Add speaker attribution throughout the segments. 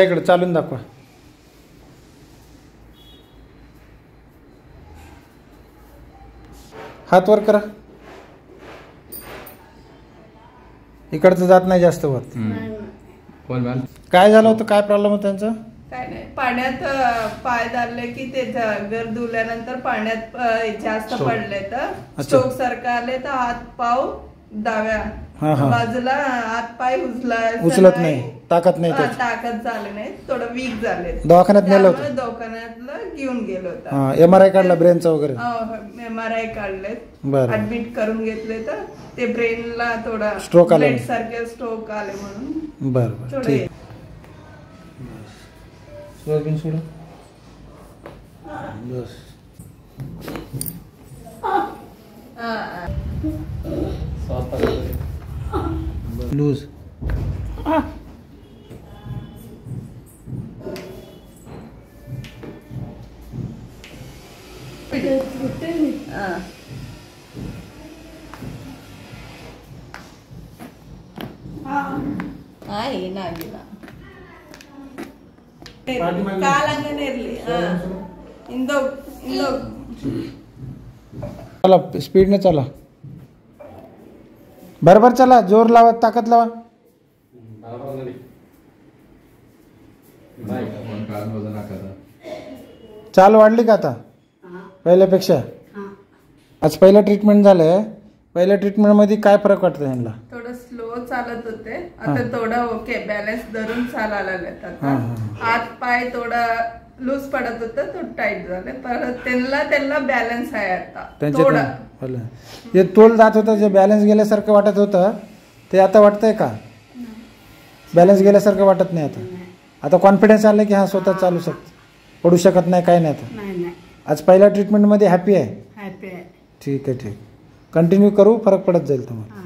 Speaker 1: इकडे चालून दाखवा. हात वर करा. इकडचं जात नाही जास्त वर. काय झालं होतं? काय प्रॉब्लेम होता त्यांचा?
Speaker 2: काय नाही, पाण्यात पाय दाबले की ते घर धुल्यानंतर पाण्यात जास्त पडले तर स्ट्रोक सारखं आले तर हात पाव डाव्या बाजूला हात पाय
Speaker 1: उचलत नाही, ताकद नाही,
Speaker 2: ताकद झाले नाही, थोडं वीक झाले.
Speaker 1: दवाखान्यात नेलं होतं?
Speaker 2: दवाखान्यातला घेऊन गेलो होता.
Speaker 1: MRI काढला ब्रेनचा वगैरे?
Speaker 2: MRI काढले,
Speaker 1: ऍडमिट
Speaker 2: करून घेतले तर ते ब्रेनला थोडा
Speaker 1: स्ट्रोक आले,
Speaker 2: सारखे स्ट्रोक आले म्हणून.
Speaker 1: बरं ठीक. सोयाबीन सोडा बस. लूज. चला स्पीडने चला, बरोबर चला, जोर लावा, ताकद लावा. चाल वाढली का आता पहिल्यापेक्षा? आज पहिलं ट्रीटमेंट झालंय. पहिल्या ट्रीटमेंट मध्ये काय फरक वाटतो यांना?
Speaker 2: थोडं स्लो चालत होते, आता थोडं ओके, बॅलन्स धरून चालायला लागतात. हात पाय थोडा लूज पडत होतं, तो टाईट झाले, परत त्यांना बॅलन्स आहे आता थोडं.
Speaker 1: जे तोल जात होतं, जे बॅलन्स गेल्यासारखं वाटत होतं, ते आता वाटतंय का? बॅलन्स गेल्यासारखं वाटत नाही आता. आता कॉन्फिडन्स आलं की हा स्वतः चालू शकतो, पडू शकत नाही, काय नाही आता. आज पहिल्या ट्रीटमेंट मध्ये हॅपी आहे? ठीक आहे, ठीक. कंटिन्यू करू, फरक पडत जाईल तुम्हाला.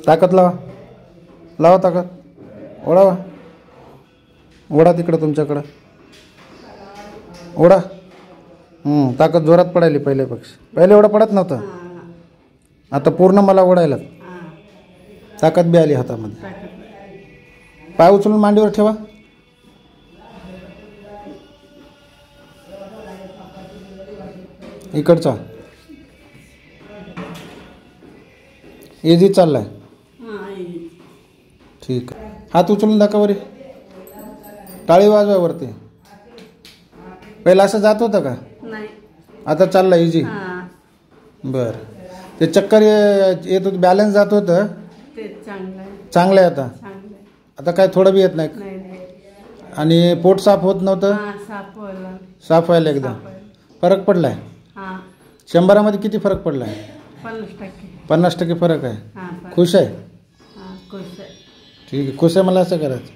Speaker 1: ताकद लावा, लावा ताकद, ओढावा, ओढा तिकडं तुमच्याकडं, ओढा. ताकद जोरात पडायली पहिल्यापेक्षा. पहिले एवढं पडत नव्हतं, आता पूर्ण मला ओढायला ताकद बी आली हातामध्ये. पाय उचलून मांडीवर ठेवा. इकडचा इझी चाललाय, ठीक आहे. हात उचलून दाखवा वरी, टाळी वाजवा वरती. पहिला असं जात होतं का? आता चालला इझी. बर, ते चक्कर येत होत, बॅलन्स जात होतं, चांगलं आहे आता. आता काय थोडं बी येत नाही. आणि पोट साफ होत नव्हतं, साफ व्हायला एकदम फरक पडलाय. 100 मध्ये किती फरक पडलाय? 50% फरक आहे. खुश आहे? ठीक आहे, खुश आहे. मला असं करायचं.